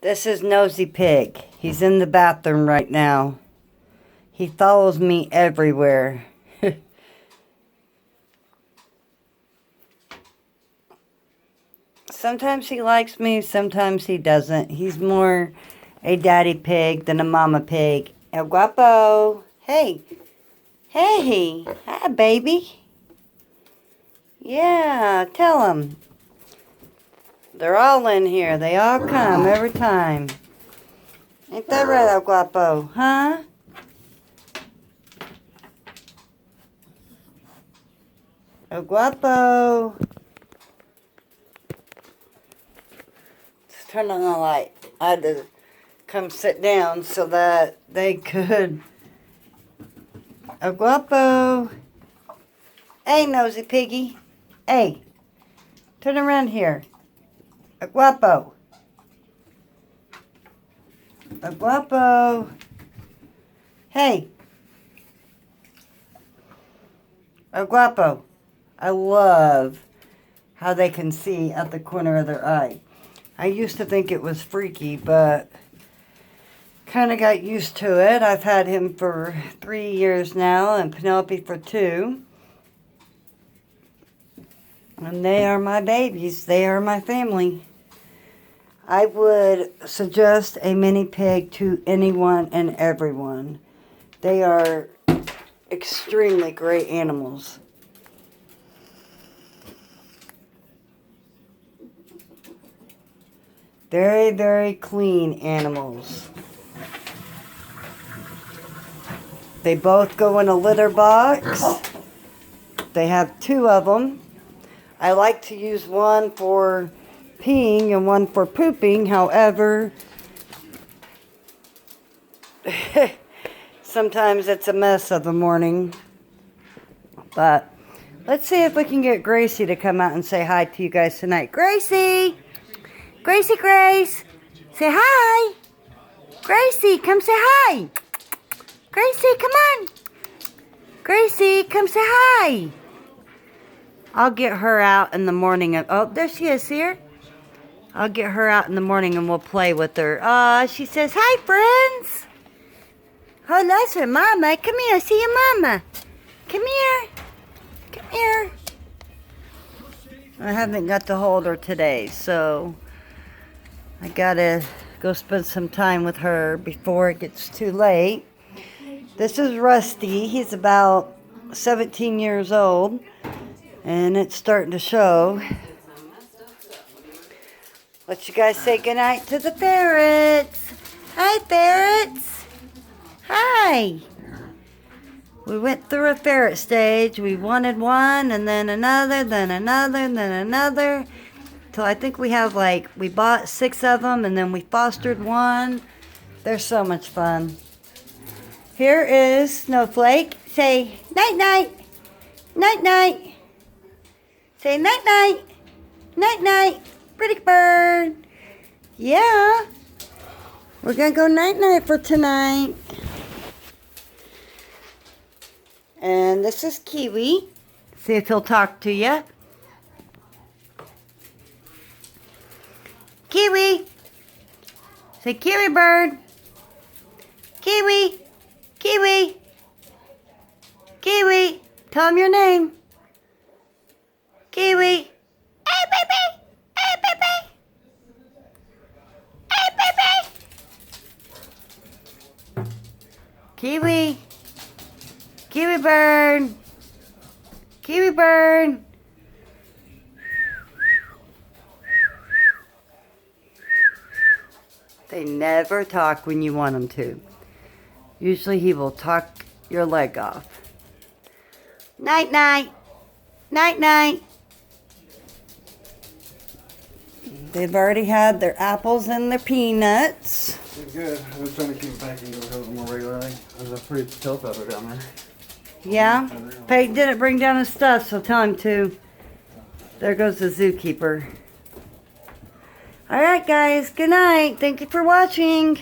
This is Nosy Pig. He's in the bathroom right now. He follows me everywhere. Sometimes he likes me, sometimes he doesn't. He's more a daddy pig than a mama pig. El guapo. Hey. Hey. Hi, baby. Yeah, tell him. They're all in here. They all come every time. Ain't that right, El Guapo? Huh? El Guapo. Let's turn on the light. I had to come sit down so that they could. El Guapo. Hey, Nosy Piggy. Hey. Turn around here. El Guapo. El Guapo. Hey. El Guapo. I love how they can see out the corner of their eye. I used to think it was freaky, but kind of got used to it. I've had him for 3 years now and Penelope for 2. And they are my babies. They are my family. I would suggest a mini pig to anyone and everyone. They are extremely great animals. Very, very clean animals. They both go in a litter box. They have 2 of them. I like to use one for peeing and one for pooping. However, sometimes it's a mess of the morning. But let's see if we can get Gracie to come out and say hi to you guys tonight. Gracie! Gracie Grace! Say hi! Gracie, come say hi! Gracie, come on! Gracie, come say hi! I'll get her out in the morning. Oh, there she is here. I'll get her out in the morning and we'll play with her. She says, hi, friends. Oh, that's her mama. Come here, see your mama. Come here. Come here. I haven't got to hold her today, so I gotta go spend some time with her before it gets too late. This is Rusty. He's about 17 years old. And it's starting to show. Let you guys say goodnight to the ferrets. Hi, ferrets. Hi. We went through a ferret stage. We wanted one, and then another, then another, and then another. Till I think we have we bought 6 of them, and then we fostered one. They're so much fun. Here is Snowflake. Say night-night. Night-night. Say night-night. Night-night. Pretty bird. Yeah. We're going to go night-night for tonight. And this is Kiwi. See if he'll talk to you. Kiwi. Say Kiwi bird. Kiwi. Kiwi. Kiwi. Tell him your name. Kiwi. Hey, baby. Hey, baby. Hey, baby. Kiwi. Kiwi bird. Kiwi bird. They never talk when you want them to. Usually he will talk your leg off. Night-night. Night-night. They've already had their apples and their peanuts. They're good. I was trying to keep it back and go a little more regularly. There's a pretty pill pepper down there. Yeah? Peyton didn't bring down his stuff, so tell him to. There goes the zookeeper. Alright guys, good night. Thank you for watching.